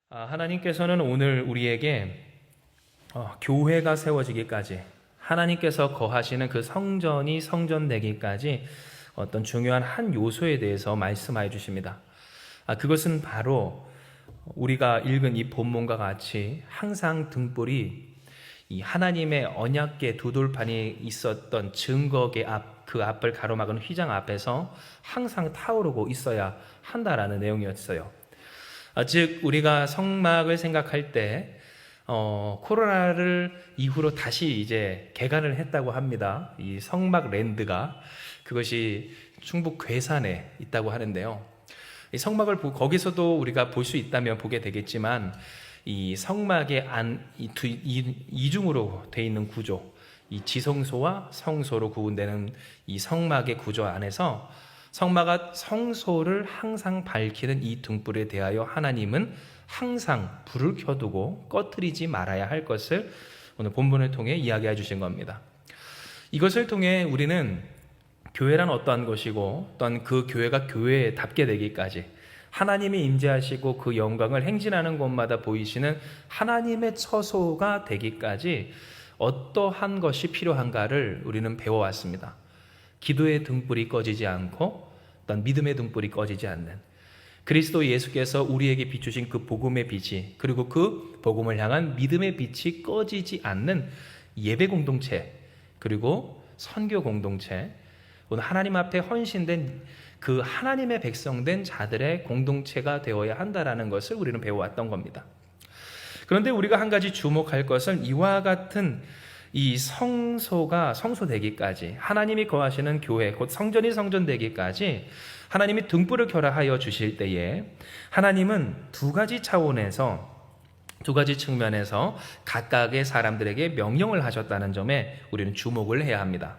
하나님께서는 오늘 우리에게 교회가 세워지기까지, 하나님께서 거하시는 그 성전이 성전되기까지 어떤 중요한 한 요소에 대해서 말씀하여 주십니다. 그것은 바로 우리가 읽은 이 본문과 같이 항상 등불이 이 하나님의 언약궤 두 돌판이 있었던 증거궤 그 앞을 가로막은 휘장 앞에서 항상 타오르고 있어야 한다라는 내용이었어요. 즉 우리가 성막을 생각할 때 코로나를 이후로 다시 이제 개관을 했다고 합니다. 이 성막 랜드가 그것이 충북 괴산에 있다고 하는데요. 이 성막을 거기서도 우리가 볼 수 있다면 보게 되겠지만, 이 성막의 이중으로 되어 있는 구조, 이 지성소와 성소로 구분되는 이 성막의 구조 안에서 성막과 성소를 항상 밝히는 이 등불에 대하여 하나님은 항상 불을 켜두고 꺼뜨리지 말아야 할 것을 오늘 본문을 통해 이야기해 주신 겁니다. 이것을 통해 우리는 교회란 어떠한 것이고, 또한 그 교회가 교회답게 되기까지 하나님이 임재하시고 그 영광을 행진하는 곳마다 보이시는 하나님의 처소가 되기까지 어떠한 것이 필요한가를 우리는 배워왔습니다. 기도의 등불이 꺼지지 않고, 또한 믿음의 등불이 꺼지지 않는, 그리스도 예수께서 우리에게 비추신 그 복음의 빛이, 그리고 그 복음을 향한 믿음의 빛이 꺼지지 않는 예배 공동체, 그리고 선교 공동체, 오늘 하나님 앞에 헌신된 그 하나님의 백성된 자들의 공동체가 되어야 한다라는 것을 우리는 배워왔던 겁니다. 그런데 우리가 한 가지 주목할 것은 이와 같은 이 성소가 성소되기까지, 하나님이 거하시는 교회, 곧 성전이 성전되기까지 하나님이 등불을 켜라 하여 주실 때에 하나님은 두 가지 차원에서, 두 가지 측면에서 각각의 사람들에게 명령을 하셨다는 점에 우리는 주목을 해야 합니다.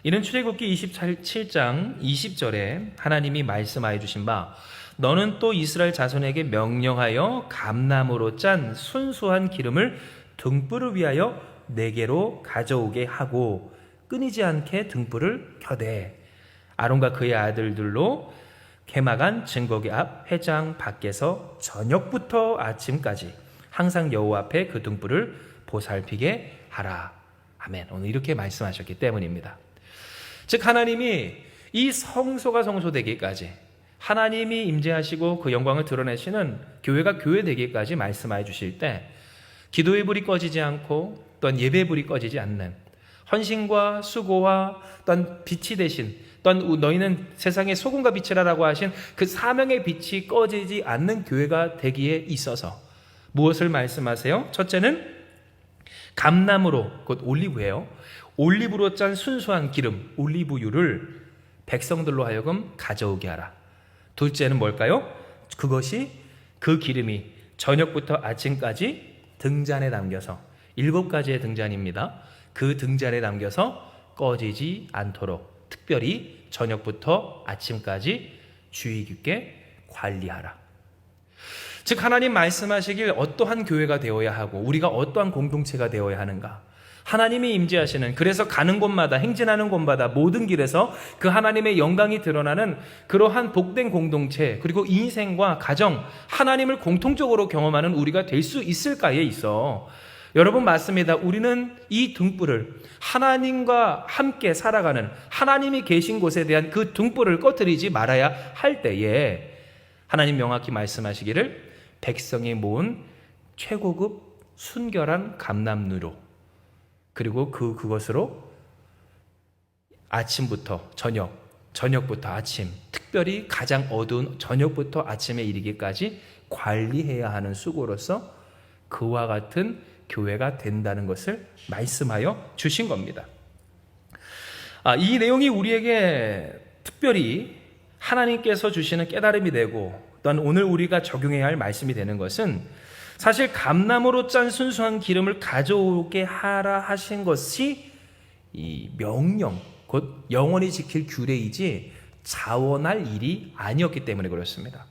이는 출애굽기 27장 20절에 하나님이 말씀하여 주신 바, 너는 또 이스라엘 자손에게 명령하여 감나무로 짠 순수한 기름을 등불을 위하여 내게로 가져오게 하고 끊이지 않게 등불을 켜되 아론과 그의 아들들로 개막한 증거궤 앞 회장 밖에서 저녁부터 아침까지 항상 여호와 앞에 그 등불을 보살피게 하라. 아멘. 오늘 이렇게 말씀하셨기 때문입니다. 즉 하나님이 이 성소가 성소되기까지, 하나님이 임재하시고 그 영광을 드러내시는 교회가 교회되기까지 말씀하여 주실 때 기도의 불이 꺼지지 않고, 또한 예배의 불이 꺼지지 않는, 헌신과 수고와 또한 빛이 되신, 또한 너희는 세상의 소금과 빛이라라고 하신 그 사명의 빛이 꺼지지 않는 교회가 되기에 있어서 무엇을 말씀하세요? 첫째는 감나무로, 곧 올리브예요. 올리브로 짠 순수한 기름, 올리브유를 백성들로 하여금 가져오게 하라. 둘째는 뭘까요? 그것이, 그 기름이 저녁부터 아침까지 등잔에 담겨서, 7가지의 등잔입니다. 그 등잔에 담겨서 꺼지지 않도록 특별히 저녁부터 아침까지 주의 깊게 관리하라. 즉 하나님 말씀하시길 어떠한 교회가 되어야 하고 우리가 어떠한 공동체가 되어야 하는가, 하나님이 임재하시는, 그래서 가는 곳마다, 행진하는 곳마다 모든 길에서 그 하나님의 영광이 드러나는 그러한 복된 공동체, 그리고 인생과 가정, 하나님을 공통적으로 경험하는 우리가 될 수 있을까에 있어 여러분, 맞습니다. 우리는 이 등불을, 하나님과 함께 살아가는, 하나님이 계신 곳에 대한 그 등불을 꺼뜨리지 말아야 할 때에 하나님 명확히 말씀하시기를 백성이 모은 최고급 순결한 감람누로, 그리고 그것으로 아침부터 저녁부터 아침, 특별히 가장 어두운 저녁부터 아침에 이르기까지 관리해야 하는 수고로서 그와 같은 교회가 된다는 것을 말씀하여 주신 겁니다. 이 내용이 우리에게 특별히 하나님께서 주시는 깨달음이 되고, 또한 오늘 우리가 적용해야 할 말씀이 되는 것은, 사실 감나무로 짠 순수한 기름을 가져오게 하라 하신 것이 이 명령, 곧 영원히 지킬 규례이지 자원할 일이 아니었기 때문에 그렇습니다.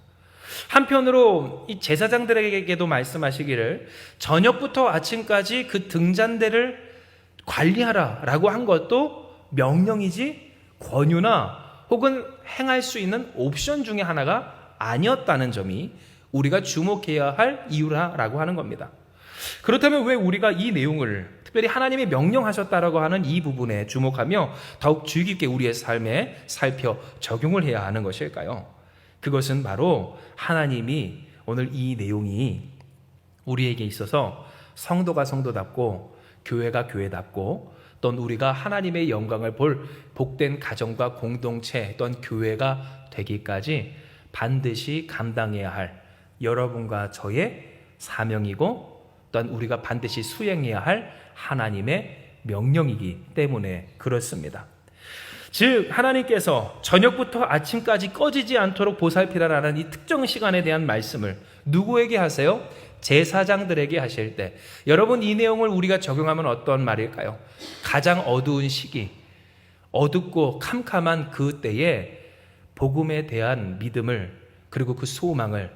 한편으로 이 제사장들에게도 말씀하시기를 저녁부터 아침까지 그 등잔대를 관리하라 라고 한 것도 명령이지 권유나 혹은 행할 수 있는 옵션 중에 하나가 아니었다는 점이 우리가 주목해야 할 이유라고 하는 겁니다. 그렇다면 왜 우리가 이 내용을 특별히 하나님이 명령하셨다라고 하는 이 부분에 주목하며 더욱 주의 깊게 우리의 삶에 살펴 적용을 해야 하는 것일까요? 그것은 바로 하나님이 오늘 이 내용이 우리에게 있어서 성도가 성도답고 교회가 교회답고 또는 우리가 하나님의 영광을 볼 복된 가정과 공동체 또는 교회가 되기까지 반드시 감당해야 할 여러분과 저의 사명이고 또한 우리가 반드시 수행해야 할 하나님의 명령이기 때문에 그렇습니다. 즉 하나님께서 저녁부터 아침까지 꺼지지 않도록 보살피라라는 이 특정 시간에 대한 말씀을 누구에게 하세요? 제사장들에게 하실 때, 여러분 이 내용을 우리가 적용하면 어떤 말일까요? 가장 어두운 시기, 어둡고 캄캄한 그 때에 복음에 대한 믿음을, 그리고 그 소망을,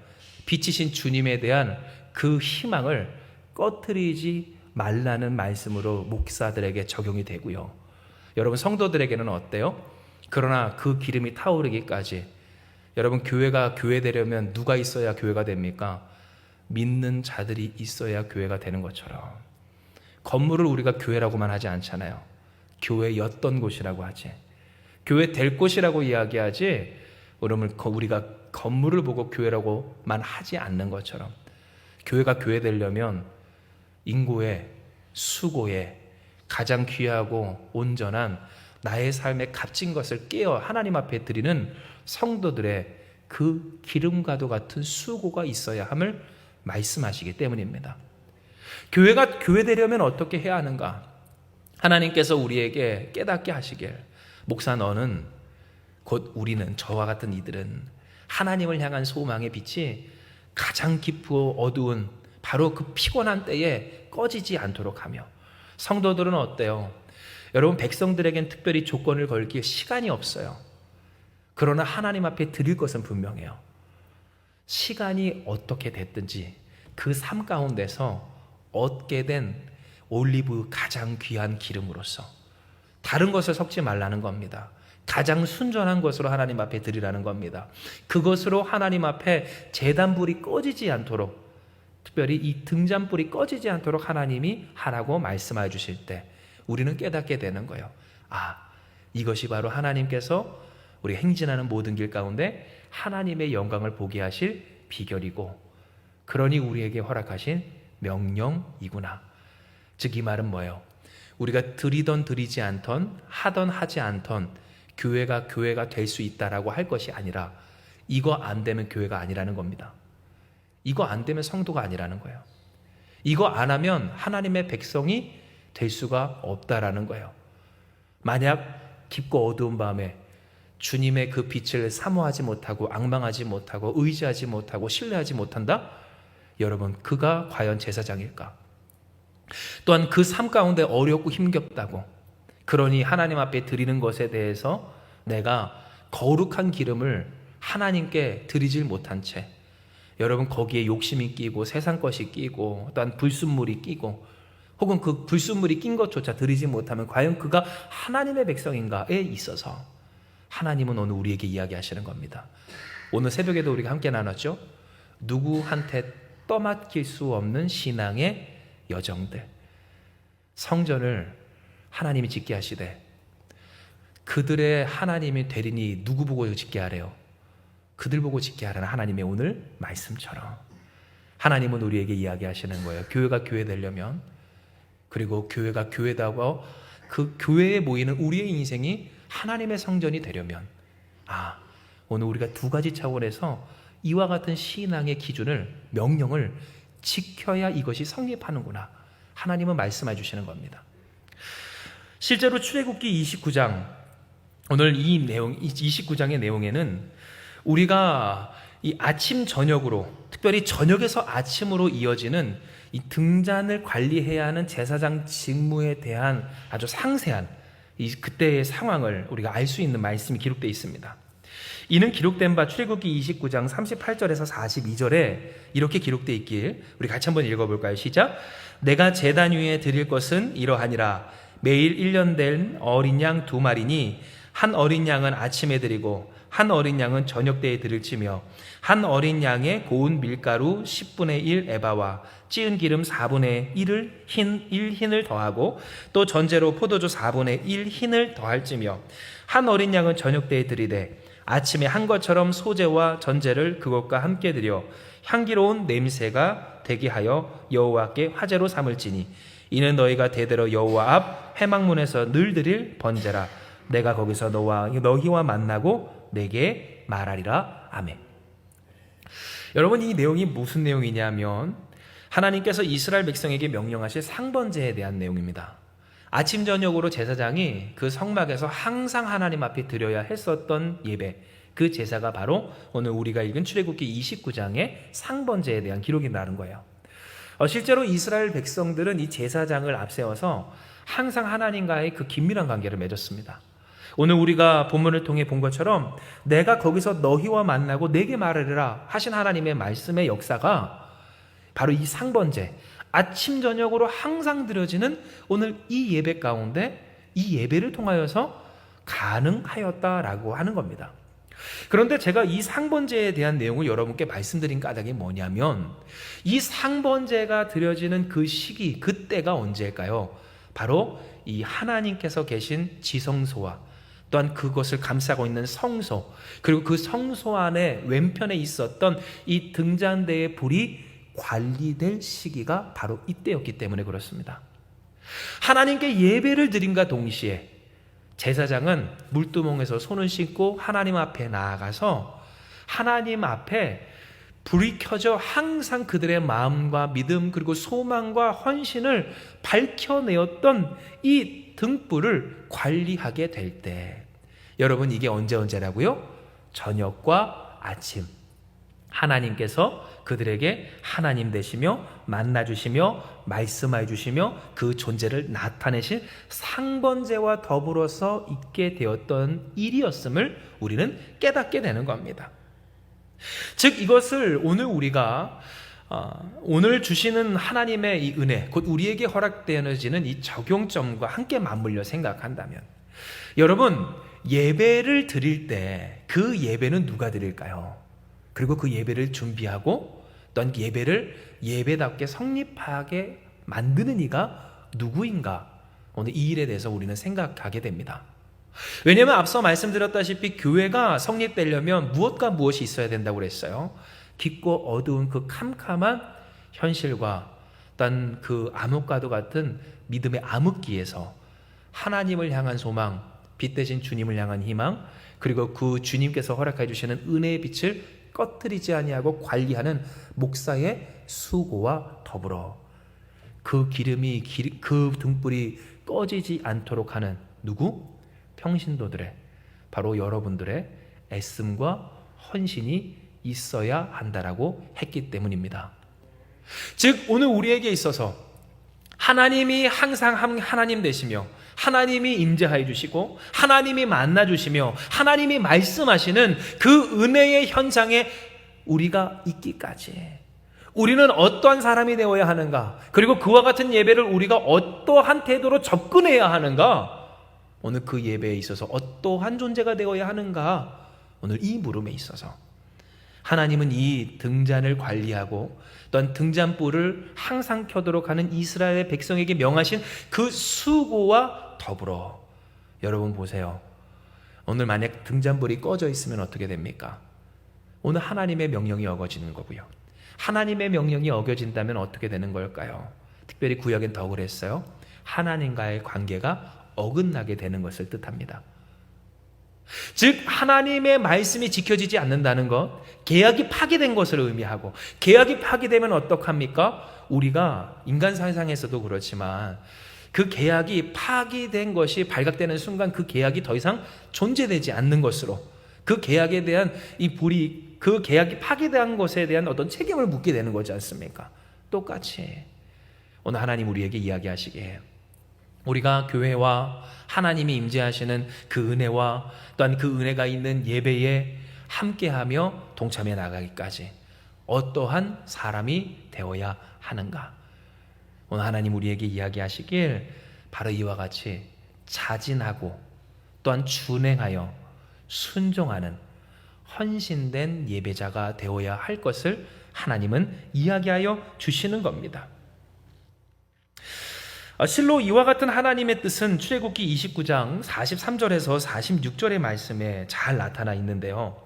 빛이신 주님에 대한 그 희망을 꺼트리지 말라는 말씀으로 목사들에게 적용이 되고요. 여러분 성도들에게는 어때요? 그러나 그 기름이 타오르기까지, 여러분 교회가 교회 되려면 누가 있어야 교회가 됩니까? 믿는 자들이 있어야 교회가 되는 것처럼, 건물을 우리가 교회라고만 하지 않잖아요. 교회였던 곳이라고 하지, 교회 될 곳이라고 이야기하지, 그러면 우리가 건물을 보고 교회라고만 하지 않는 것처럼, 교회가 교회 되려면 인고에, 수고에 가장 귀하고 온전한 나의 삶의 값진 것을 깨어 하나님 앞에 드리는 성도들의 그 기름과도 같은 수고가 있어야 함을 말씀하시기 때문입니다. 교회가 교회 되려면 어떻게 해야 하는가? 하나님께서 우리에게 깨닫게 하시길, 목사 너는, 곧 우리는, 저와 같은 이들은 하나님을 향한 소망의 빛이 가장 깊고 어두운 바로 그 피곤한 때에 꺼지지 않도록 하며, 성도들은 어때요? 여러분 백성들에겐 특별히 조건을 걸기에 시간이 없어요. 그러나 하나님 앞에 드릴 것은 분명해요. 시간이 어떻게 됐든지 그 삶 가운데서 얻게 된 올리브 가장 귀한 기름으로서 다른 것을 섞지 말라는 겁니다. 가장 순전한 것으로 하나님 앞에 드리라는 겁니다. 그것으로 하나님 앞에 제단불이 꺼지지 않도록, 특별히 이 등잔불이 꺼지지 않도록 하나님이 하라고 말씀해 주실 때 우리는 깨닫게 되는 거예요. 아, 이것이 바로 하나님께서 우리가 행진하는 모든 길 가운데 하나님의 영광을 보게 하실 비결이고, 그러니 우리에게 허락하신 명령이구나. 즉 이 말은 뭐예요? 우리가 드리던 드리지 않던, 하던 하지 않던 교회가 될 수 있다라고 할 것이 아니라, 이거 안 되면 교회가 아니라는 겁니다. 이거 안 되면 성도가 아니라는 거예요. 이거 안 하면 하나님의 백성이 될 수가 없다라는 거예요. 만약 깊고 어두운 밤에 주님의 그 빛을 사모하지 못하고 앙망하지 못하고 의지하지 못하고 신뢰하지 못한다? 여러분 그가 과연 제사장일까? 또한 그 삶 가운데 어렵고 힘겹다고, 그러니 하나님 앞에 드리는 것에 대해서 내가 거룩한 기름을 하나님께 드리질 못한 채, 여러분 거기에 욕심이 끼고 세상 것이 끼고 또한 불순물이 끼고, 혹은 그 불순물이 낀 것조차 드리지 못하면 과연 그가 하나님의 백성인가에 있어서 하나님은 오늘 우리에게 이야기하시는 겁니다. 오늘 새벽에도 우리가 함께 나눴죠. 누구한테 떠맡길 수 없는 신앙의 여정들, 성전을 하나님이 짓게 하시되 그들의 하나님이 되리니 누구 보고 짓게 하래요? 그들 보고 짓게 하라는 하나님의 오늘 말씀처럼 하나님은 우리에게 이야기하시는 거예요. 교회가 교회 되려면, 그리고 교회가 교회다고 그 교회에 모이는 우리의 인생이 하나님의 성전이 되려면, 오늘 우리가 두 가지 차원에서 이와 같은 신앙의 기준을, 명령을 지켜야 이것이 성립하는구나. 하나님은 말씀해 주시는 겁니다. 실제로 출애굽기 29장, 오늘 이 내용, 29장의 내용에는 우리가 이 아침 저녁으로, 특별히 저녁에서 아침으로 이어지는 이 등잔을 관리해야 하는 제사장 직무에 대한 아주 상세한 그때의 상황을 우리가 알 수 있는 말씀이 기록되어 있습니다. 이는 기록된 바 출애굽기 29장 38절에서 42절에 이렇게 기록되어 있길 우리 같이 한번 읽어볼까요? 시작. 내가 제단 위에 드릴 것은 이러하니라. 매일 1년 된 어린 양 2마리니 한 어린 양은 아침에 드리고 한 어린 양은 저녁 때에 드릴지며 한 어린 양의 고운 밀가루 10분의 1 에바와 찌은 기름 4분의 1 흰을 더하고 또 전제로 포도주 4분의 1 흰을 더할지며 한 어린 양은 저녁 때에 드리되 아침에 한 것처럼 소제와 전제를 그것과 함께 드려 향기로운 냄새가 되게 하여 여호와께 화제로 삼을지니 이는 너희가 대대로 여호와 앞 회막문에서 늘 드릴 번제라. 내가 거기서 너희와 만나고 내게 말하리라. 아멘. 여러분, 이 내용이 무슨 내용이냐면 하나님께서 이스라엘 백성에게 명령하실 상번제에 대한 내용입니다. 아침 저녁으로 제사장이 그 성막에서 항상 하나님 앞에 드려야 했었던 예배, 그 제사가 바로 오늘 우리가 읽은 출애굽기 29장의 상번제에 대한 기록이라는 거예요. 실제로 이스라엘 백성들은 이 제사장을 앞세워서 항상 하나님과의 그 긴밀한 관계를 맺었습니다. 오늘 우리가 본문을 통해 본 것처럼 내가 거기서 너희와 만나고 내게 말하리라 하신 하나님의 말씀의 역사가 바로 이 상번제, 아침 저녁으로 항상 드려지는 오늘 이 예배 가운데 이 예배를 통하여서 가능하였다라고 하는 겁니다. 그런데 제가 이 상번제에 대한 내용을 여러분께 말씀드린 까닭이 뭐냐면 이 상번제가 드려지는 그 시기, 그때가 언제일까요? 바로 이 하나님께서 계신 지성소와 또한 그것을 감싸고 있는 성소, 그리고 그 성소 안에 왼편에 있었던 이 등잔대의 불이 관리될 시기가 바로 이때였기 때문에 그렇습니다. 하나님께 예배를 드림과 동시에 제사장은 물두멍에서 손을 씻고 하나님 앞에 나아가서 하나님 앞에 불이 켜져 항상 그들의 마음과 믿음 그리고 소망과 헌신을 밝혀내었던 이 등불을 관리하게 될 때, 여러분 이게 언제라고요? 저녁과 아침, 하나님께서 그들에게 하나님 되시며 만나주시며 말씀해 주시며 그 존재를 나타내실 상번제와 더불어서 있게 되었던 일이었음을 우리는 깨닫게 되는 겁니다. 즉 이것을 오늘 우리가 오늘 주시는 하나님의 이 은혜, 곧 우리에게 허락되어지는 이 적용점과 함께 맞물려 생각한다면, 여러분 예배를 드릴 때 그 예배는 누가 드릴까요? 그리고 그 예배를 준비하고 또한 예배를 예배답게 성립하게 만드는 이가 누구인가? 오늘 이 일에 대해서 우리는 생각하게 됩니다. 왜냐하면 앞서 말씀드렸다시피 교회가 성립되려면 무엇과 무엇이 있어야 된다고 그랬어요. 깊고 어두운 그 캄캄한 현실과 또한 그 암흑과도 같은 믿음의 암흑기에서 하나님을 향한 소망, 빛 대신 주님을 향한 희망, 그리고 그 주님께서 허락해 주시는 은혜의 빛을 꺼뜨리지 아니하고 관리하는 목사의 수고와 더불어 그 기름이 그 등불이 꺼지지 않도록 하는 누구? 평신도들의, 바로 여러분들의 애씀과 헌신이 있어야 한다라고 했기 때문입니다. 즉 오늘 우리에게 있어서 하나님이 항상 하나님 되시며 하나님이 임재하여 주시고 하나님이 만나 주시며 하나님이 말씀하시는 그 은혜의 현장에 우리가 있기까지 우리는 어떠한 사람이 되어야 하는가, 그리고 그와 같은 예배를 우리가 어떠한 태도로 접근해야 하는가, 오늘 그 예배에 있어서 어떠한 존재가 되어야 하는가, 오늘 이 물음에 있어서 하나님은 이 등잔을 관리하고 또한 등잔불을 항상 켜도록 하는 이스라엘 백성에게 명하신 그 수고와 더불어, 여러분 보세요. 오늘 만약 등잔불이 꺼져 있으면 어떻게 됩니까? 오늘 하나님의 명령이 어겨지는 거고요. 하나님의 명령이 어겨진다면 어떻게 되는 걸까요? 특별히 구약엔 더 그랬어요. 하나님과의 관계가 어긋나게 되는 것을 뜻합니다. 즉 하나님의 말씀이 지켜지지 않는다는 것, 계약이 파기된 것을 의미하고, 계약이 파기되면 어떡합니까? 우리가 인간 사상에서도 그렇지만 그 계약이 파기된 것이 발각되는 순간 그 계약이 더 이상 존재되지 않는 것으로, 그 계약에 대한 이 불이, 그 계약이 파기된 것에 대한 어떤 책임을 묻게 되는 거지 않습니까? 똑같이 오늘 하나님 우리에게 이야기하시기에 우리가 교회와 하나님이 임재하시는 그 은혜와 또한 그 은혜가 있는 예배에 함께하며 동참해 나가기까지 어떠한 사람이 되어야 하는가? 오늘 하나님 우리에게 이야기하시길 바로 이와 같이 자진하고 또한 준행하여 순종하는 헌신된 예배자가 되어야 할 것을 하나님은 이야기하여 주시는 겁니다. 실로 이와 같은 하나님의 뜻은 출애굽기 29장 43절에서 46절의 말씀에 잘 나타나 있는데요.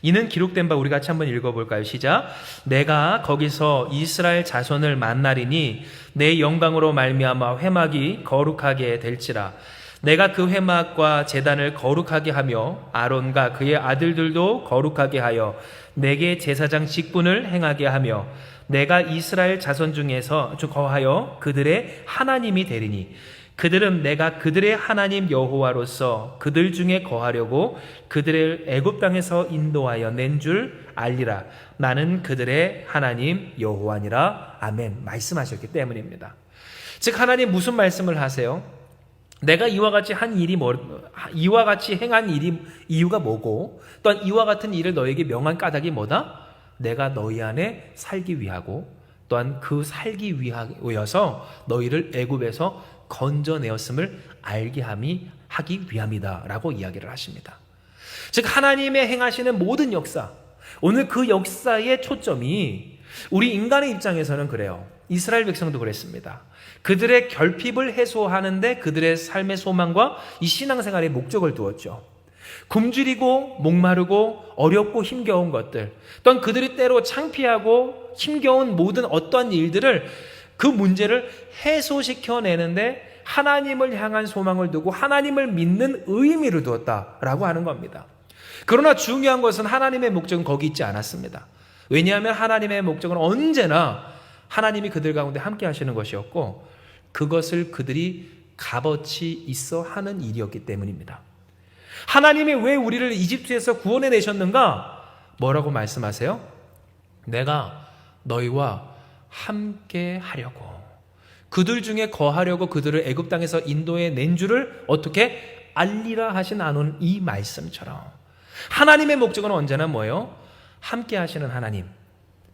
이는 기록된 바 우리 같이 한번 읽어볼까요? 시작. 내가 거기서 이스라엘 자손을 만나리니 내 영광으로 말미암아 회막이 거룩하게 될지라. 내가 그 회막과 제단을 거룩하게 하며 아론과 그의 아들들도 거룩하게 하여 내게 제사장 직분을 행하게 하며 내가 이스라엘 자손 중에서 거하여 그들의 하나님이 되리니 그들은 내가 그들의 하나님 여호와로서 그들 중에 거하려고 그들을 애굽 땅에서 인도하여 낸 줄 알리라. 나는 그들의 하나님 여호와니라. 아멘. 말씀하셨기 때문입니다. 즉 하나님 무슨 말씀을 하세요? 내가 이와 같이 행한 일이 이유가 뭐고, 또한 이와 같은 일을 너에게 명한 까닭이 뭐다? 내가 너희 안에 살기 위하고, 또한 그 살기 위하여서 너희를 애굽에서 건져내었음을 알게 하기 위함이다라고 이야기를 하십니다. 즉 하나님의 행하시는 모든 역사, 오늘 그 역사의 초점이 우리 인간의 입장에서는 그래요. 이스라엘 백성도 그랬습니다. 그들의 결핍을 해소하는데 그들의 삶의 소망과 이 신앙생활의 목적을 두었죠. 굶주리고 목마르고 어렵고 힘겨운 것들, 또한 그들이 때로 창피하고 힘겨운 모든 어떠한 일들을, 그 문제를 해소시켜내는데 하나님을 향한 소망을 두고 하나님을 믿는 의미를 두었다라고 하는 겁니다. 그러나 중요한 것은 하나님의 목적은 거기 있지 않았습니다. 왜냐하면 하나님의 목적은 언제나 하나님이 그들 가운데 함께 하시는 것이었고, 그것을 그들이 값어치 있어 하는 일이었기 때문입니다. 하나님이 왜 우리를 이집트에서 구원해 내셨는가? 뭐라고 말씀하세요? 내가 너희와 함께 하려고, 그들 중에 거하려고 그들을 애굽 땅에서 인도해 낸 줄을 어떻게 알리라 하신 아는 이 말씀처럼 하나님의 목적은 언제나 뭐예요? 함께 하시는 하나님,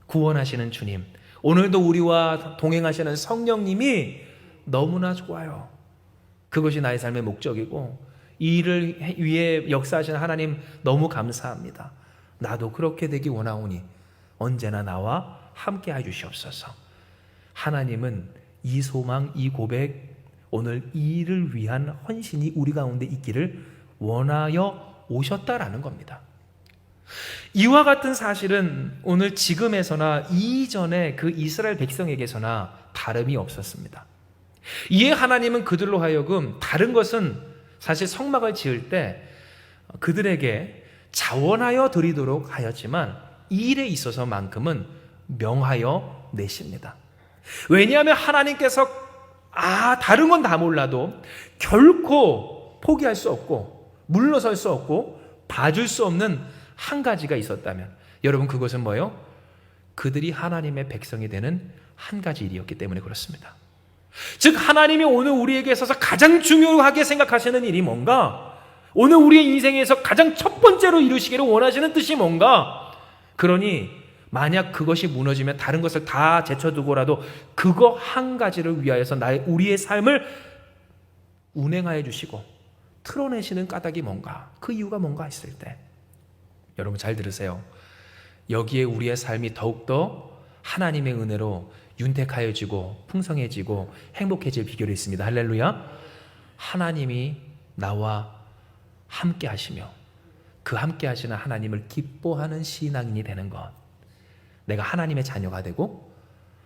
구원하시는 주님, 오늘도 우리와 동행하시는 성령님이 너무나 좋아요. 그것이 나의 삶의 목적이고 이 일을 위해 역사하시는 하나님 너무 감사합니다. 나도 그렇게 되기 원하오니 언제나 나와 함께 해주시옵소서. 하나님은 이 소망, 이 고백, 오늘 이 일을 위한 헌신이 우리 가운데 있기를 원하여 오셨다라는 겁니다. 이와 같은 사실은 오늘 지금에서나 이전에 그 이스라엘 백성에게서나 다름이 없었습니다. 이에 하나님은 그들로 하여금, 다른 것은 사실 성막을 지을 때 그들에게 자원하여 드리도록 하였지만 이 일에 있어서만큼은 명하여 내십니다. 왜냐하면 하나님께서 다른 건 다 몰라도 결코 포기할 수 없고 물러설 수 없고 봐줄 수 없는 한 가지가 있었다면, 여러분 그것은 뭐예요? 그들이 하나님의 백성이 되는 한 가지 일이었기 때문에 그렇습니다. 즉 하나님이 오늘 우리에게 있어서 가장 중요하게 생각하시는 일이 뭔가, 오늘 우리의 인생에서 가장 첫 번째로 이루시기를 원하시는 뜻이 뭔가. 그러니 만약 그것이 무너지면 다른 것을 다 제쳐두고라도 그거 한 가지를 위하여서 우리의 삶을 운행하여 주시고 틀어내시는 까닭이 뭔가, 그 이유가 뭔가 했을 때, 여러분 잘 들으세요. 여기에 우리의 삶이 더욱더 하나님의 은혜로 윤택하여지고 풍성해지고 행복해질 비결이 있습니다. 할렐루야. 하나님이 나와 함께 하시며 그 함께 하시는 하나님을 기뻐하는 신앙인이 되는 것, 내가 하나님의 자녀가 되고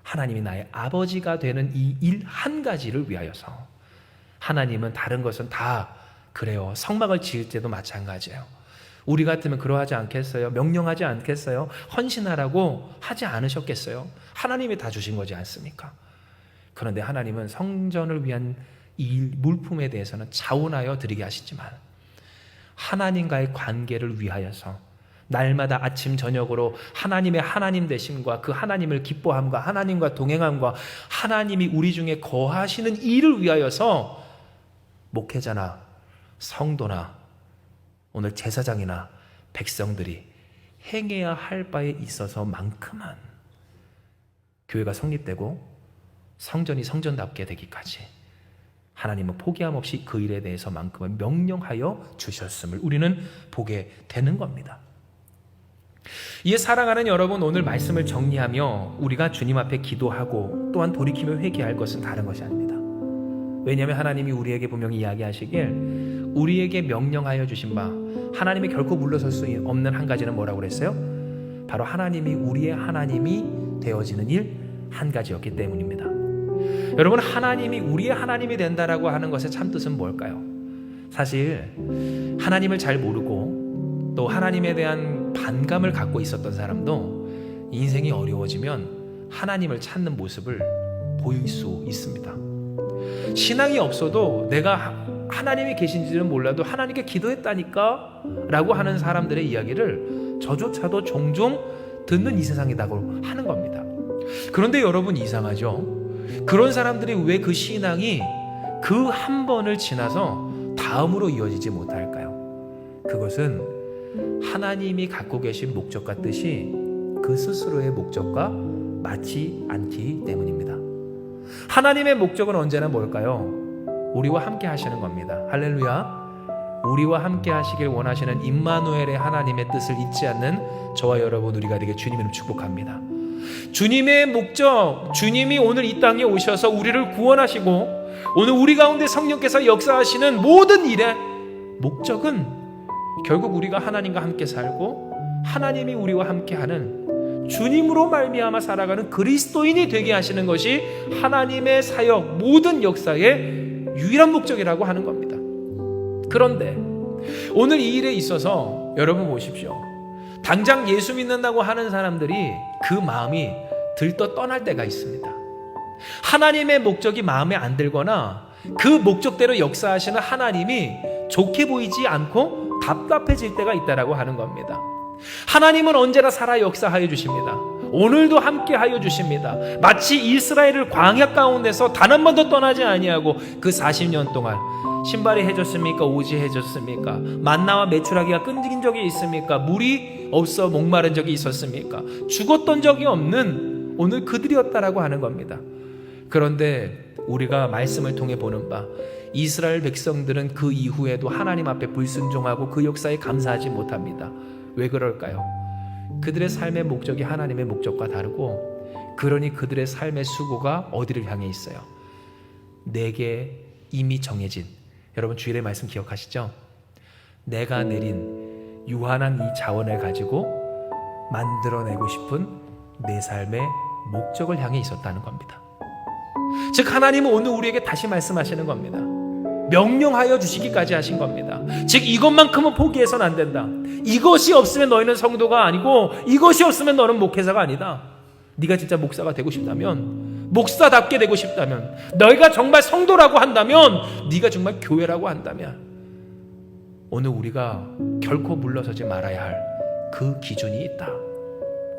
하나님이 나의 아버지가 되는 이 일 한 가지를 위하여서, 하나님은 다른 것은 다 그래요. 성막을 지을 때도 마찬가지예요. 우리 같으면 그러하지 않겠어요? 명령하지 않겠어요? 헌신하라고 하지 않으셨겠어요? 하나님이 다 주신 거지 않습니까? 그런데 하나님은 성전을 위한 이 물품에 대해서는 자원하여 드리게 하시지만 하나님과의 관계를 위하여서 날마다 아침 저녁으로 하나님의 하나님 되심과 그 하나님을 기뻐함과 하나님과 동행함과 하나님이 우리 중에 거하시는 일을 위하여서 목회자나 성도나 오늘 제사장이나 백성들이 행해야 할 바에 있어서만큼은 교회가 성립되고 성전이 성전답게 되기까지 하나님은 포기함 없이 그 일에 대해서만큼은 명령하여 주셨음을 우리는 보게 되는 겁니다. 이에 사랑하는 여러분, 오늘 말씀을 정리하며 우리가 주님 앞에 기도하고 또한 돌이키며 회개할 것은 다른 것이 아닙니다. 왜냐하면 하나님이 우리에게 분명히 이야기하시길 우리에게 명령하여 주신 바 하나님이 결코 물러설 수 없는 한 가지는 뭐라고 그랬어요? 바로 하나님이 우리의 하나님이 되어지는 일 한 가지였기 때문입니다. 여러분, 하나님이 우리의 하나님이 된다라고 하는 것의 참뜻은 뭘까요? 사실 하나님을 잘 모르고 또 하나님에 대한 반감을 갖고 있었던 사람도 인생이 어려워지면 하나님을 찾는 모습을 보일 수 있습니다. 신앙이 없어도 내가 하나님이 계신지는 몰라도 하나님께 기도했다니까 라고 하는 사람들의 이야기를 저조차도 종종 듣는 이 세상이라고 하는 겁니다. 그런데 여러분, 이상하죠? 그런 사람들이 왜 그 신앙이 그 한 번을 지나서 다음으로 이어지지 못할까요? 그것은 하나님이 갖고 계신 목적과 뜻이 그 스스로의 목적과 맞지 않기 때문입니다. 하나님의 목적은 언제나 뭘까요? 우리와 함께 하시는 겁니다. 할렐루야. 우리와 함께 하시길 원하시는 임마누엘의 하나님의 뜻을 잊지 않는 저와 여러분, 우리가 되게 주님을 축복합니다. 주님의 목적, 주님이 오늘 이 땅에 오셔서 우리를 구원하시고 오늘 우리 가운데 성령께서 역사하시는 모든 일의 목적은 결국 우리가 하나님과 함께 살고 하나님이 우리와 함께하는 주님으로 말미암아 살아가는 그리스도인이 되게 하시는 것이 하나님의 사역 모든 역사의 유일한 목적이라고 하는 겁니다. 그런데 오늘 이 일에 있어서 여러분 보십시오. 당장 예수 믿는다고 하는 사람들이 그 마음이 들떠 떠날 때가 있습니다. 하나님의 목적이 마음에 안 들거나 그 목적대로 역사하시는 하나님이 좋게 보이지 않고 답답해질 때가 있다라고 하는 겁니다. 하나님은 언제나 살아 역사하여 주십니다. 오늘도 함께 하여 주십니다. 마치 이스라엘을 광야 가운데서 단 한 번도 떠나지 아니하고 그 40년 동안 신발이 해졌습니까? 옷이 해졌습니까? 만나와 메추라기가 끊긴 적이 있습니까? 물이 없어 목마른 적이 있었습니까? 죽었던 적이 없는 오늘 그들이었다라고 하는 겁니다. 그런데 우리가 말씀을 통해 보는 바 이스라엘 백성들은 그 이후에도 하나님 앞에 불순종하고 그 역사에 감사하지 못합니다. 왜 그럴까요? 그들의 삶의 목적이 하나님의 목적과 다르고, 그러니 그들의 삶의 수고가 어디를 향해 있어요? 내게 이미 정해진, 여러분 주일의 말씀 기억하시죠? 내가 내린 유한한 이 자원을 가지고 만들어내고 싶은 내 삶의 목적을 향해 있었다는 겁니다. 즉 하나님은 오늘 우리에게 다시 말씀하시는 겁니다. 명령하여 주시기까지 하신 겁니다. 즉 이것만큼은 포기해서는 안 된다. 이것이 없으면 너희는 성도가 아니고 이것이 없으면 너는 목회자가 아니다. 네가 진짜 목사가 되고 싶다면, 목사답게 되고 싶다면, 너희가 정말 성도라고 한다면, 네가 정말 교회라고 한다면 오늘 우리가 결코 물러서지 말아야 할 그 기준이 있다.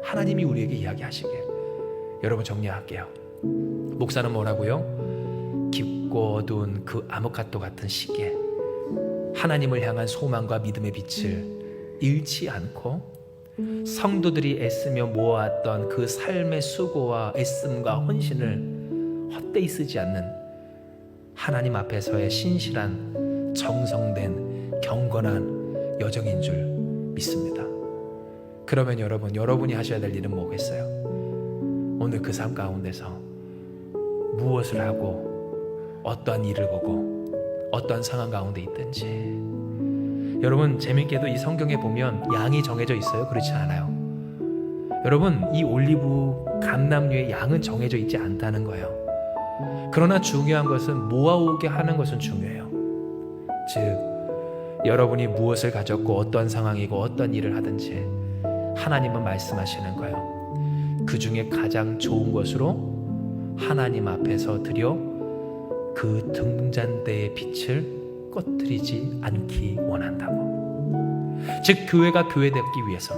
하나님이 우리에게 이야기하시길. 여러분 정리할게요. 목사는 뭐라고요? 깊고 어두운 그 암흑가토 같은 시기에 하나님을 향한 소망과 믿음의 빛을 잃지 않고 성도들이 애쓰며 모아왔던 그 삶의 수고와 애씀과 헌신을 헛되이 쓰지 않는 하나님 앞에서의 신실한 정성된 경건한 여정인 줄 믿습니다. 그러면 여러분, 여러분이 하셔야 될 일은 뭐겠어요? 오늘 그 삶 가운데서 무엇을 하고 어떠한 일을 보고 어떠한 상황 가운데 있든지, 여러분 재밌게도 이 성경에 보면 양이 정해져 있어요? 그렇지 않아요. 여러분 이 올리브 감람류의 양은 정해져 있지 않다는 거예요. 그러나 중요한 것은 모아오게 하는 것은 중요해요. 즉 여러분이 무엇을 가졌고 어떠한 상황이고 어떤 일을 하든지 하나님은 말씀하시는 거예요. 그 중에 가장 좋은 것으로 하나님 앞에서 드려 그 등잔대의 빛을 꺼뜨리지 않기 원한다고. 즉 교회가 교회되기 위해서,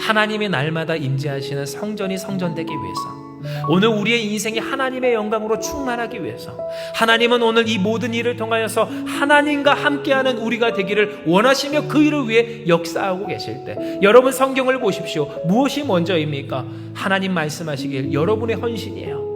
하나님의 날마다 임재하시는 성전이 성전되기 위해서, 오늘 우리의 인생이 하나님의 영광으로 충만하기 위해서, 하나님은 오늘 이 모든 일을 통하여서 하나님과 함께하는 우리가 되기를 원하시며 그 일을 위해 역사하고 계실 때, 여러분 성경을 보십시오. 무엇이 먼저입니까? 하나님 말씀하시길 여러분의 헌신이에요.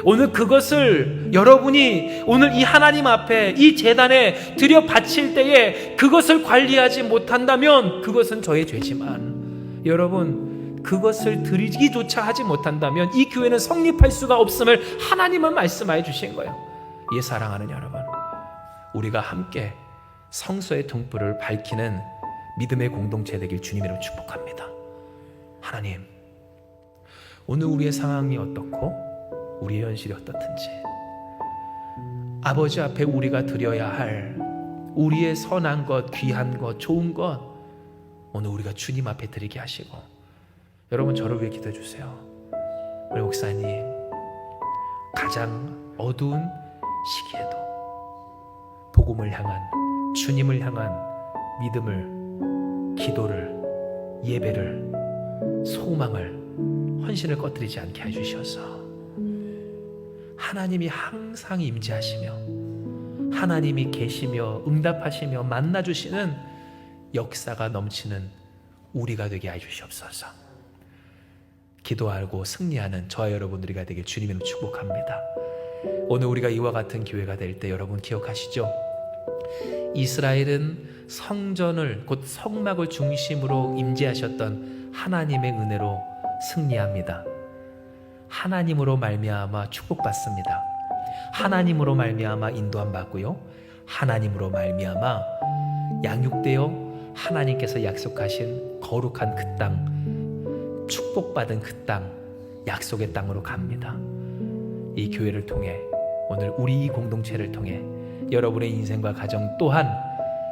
오늘 그것을 여러분이 오늘 이 하나님 앞에 이 제단에 들여 바칠 때에 그것을 관리하지 못한다면 그것은 저의 죄지만, 여러분, 그것을 드리기조차 하지 못한다면 이 교회는 성립할 수가 없음을 하나님은 말씀하여 주신 거예요. 예, 사랑하는 여러분, 우리가 함께 성소의 등불을 밝히는 믿음의 공동체 되길 주님으로 축복합니다. 하나님, 오늘 우리의 상황이 어떻고 우리의 현실이 어떻든지 아버지 앞에 우리가 드려야 할 우리의 선한 것, 귀한 것, 좋은 것 오늘 우리가 주님 앞에 드리게 하시고, 여러분 저를 위해 기도해 주세요. 우리 목사님, 가장 어두운 시기에도 복음을 향한, 주님을 향한 믿음을, 기도를, 예배를, 소망을, 헌신을 꺼뜨리지 않게 해주셔서 하나님이 항상 임재하시며 하나님이 계시며 응답하시며 만나주시는 역사가 넘치는 우리가 되게 해주시옵소서. 기도하고 승리하는 저와 여러분들이 되길 주님으로 축복합니다. 오늘 우리가 이와 같은 교회가 될 때 여러분 기억하시죠? 이스라엘은 성전을, 곧 성막을 중심으로 임재하셨던 하나님의 은혜로 승리합니다. 하나님으로 말미암아 축복받습니다. 하나님으로 말미암아 인도함 받고요, 하나님으로 말미암아 양육되어 하나님께서 약속하신 거룩한 그 땅, 축복받은 그 땅, 약속의 땅으로 갑니다. 이 교회를 통해, 오늘 우리 이 공동체를 통해 여러분의 인생과 가정 또한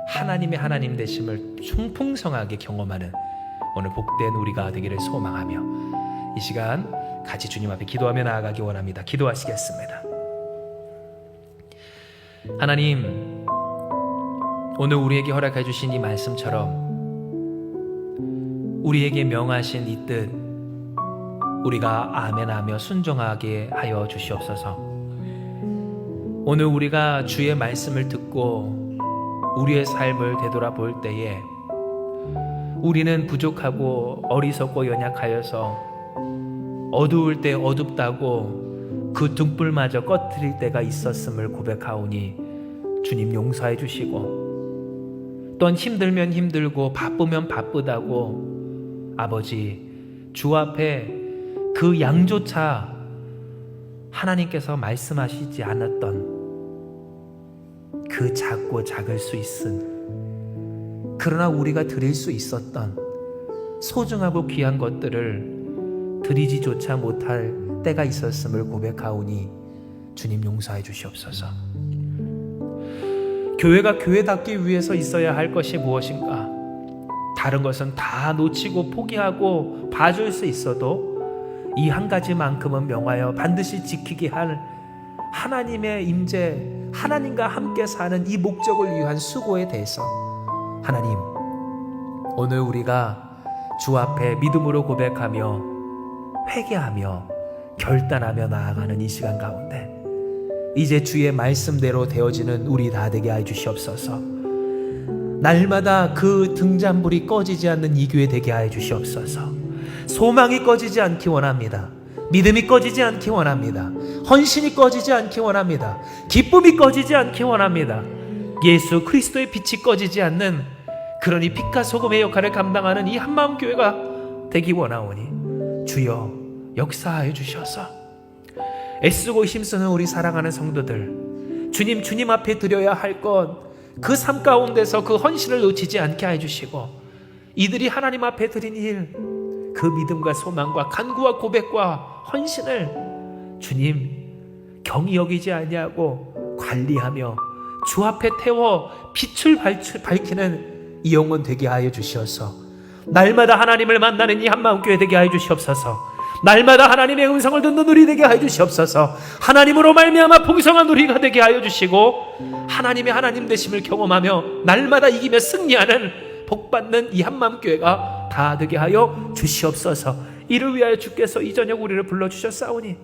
하나님의 하나님 되심을 충풍성하게 경험하는 오늘 복된 우리가 되기를 소망하며 이 시간 같이 주님 앞에 기도하며 나아가기 원합니다. 기도하시겠습니다. 하나님, 오늘 우리에게 허락해 주신 이 말씀처럼 우리에게 명하신 이 뜻 우리가 아멘하며 순종하게 하여 주시옵소서. 오늘 우리가 주의 말씀을 듣고 우리의 삶을 되돌아볼 때에 우리는 부족하고 어리석고 연약하여서 어두울 때 어둡다고 그 등불마저 꺼뜨릴 때가 있었음을 고백하오니 주님 용서해 주시고, 또한 힘들면 힘들고 바쁘면 바쁘다고 아버지 주 앞에 그 양조차 하나님께서 말씀하시지 않았던 그 작고 작을 수 있은, 그러나 우리가 드릴 수 있었던 소중하고 귀한 것들을 드리지조차 못할 때가 있었음을 고백하오니 주님 용서해 주시옵소서. 교회가 교회답기 위해서 있어야 할 것이 무엇인가? 다른 것은 다 놓치고 포기하고 봐줄 수 있어도 이 한 가지만큼은 명하여 반드시 지키게 할 하나님의 임재, 하나님과 함께 사는 이 목적을 위한 수고에 대해서 하나님, 오늘 우리가 주 앞에 믿음으로 고백하며 회개하며 결단하며 나아가는 이 시간 가운데 이제 주의 말씀대로 되어지는 우리 다 되게 해 주시옵소서. 날마다 그 등잔불이 꺼지지 않는 이 교회 되게 해 주시옵소서. 소망이 꺼지지 않기 원합니다. 믿음이 꺼지지 않기 원합니다. 헌신이 꺼지지 않기 원합니다. 기쁨이 꺼지지 않기 원합니다. 예수 그리스도의 빛이 꺼지지 않는, 그러니 빛과 소금의 역할을 감당하는 이 한마음 교회가 되기 원하오니 주여 역사하여 주셔서 애쓰고 힘쓰는 우리 사랑하는 성도들, 주님 앞에 드려야 할 것, 그 삶 가운데서 그 헌신을 놓치지 않게 해주시고, 이들이 하나님 앞에 드린 일, 그 믿음과 소망과 간구와 고백과 헌신을 주님 경히 여기지 아니하고 관리하며 주 앞에 태워 빛을 밝히는 이 영혼 되게 하여 주시옵소서. 날마다 하나님을 만나는 이 한마음교회 되게 하여 주시옵소서. 날마다 하나님의 음성을 듣는 우리 되게 하여 주시옵소서. 하나님으로 말미암아 풍성한 우리가 되게 하여 주시고, 하나님의 하나님 되심을 경험하며 날마다 이기며 승리하는 복받는 이 한마음교회가 다 되게 하여 주시옵소서. 이를 위하여 주께서 이 저녁 우리를 불러주셨사오니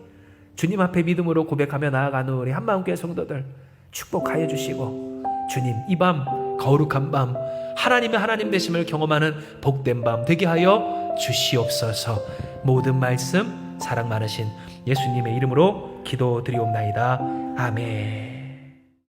주님 앞에 믿음으로 고백하며 나아가는 우리 한마음교회 성도들 축복하여 주시고, 주님 이 밤 거룩한 밤, 하나님의 하나님 되심을 경험하는 복된 밤 되게 하여 주시옵소서. 모든 말씀 사랑 많으신 예수님의 이름으로 기도드리옵나이다. 아멘.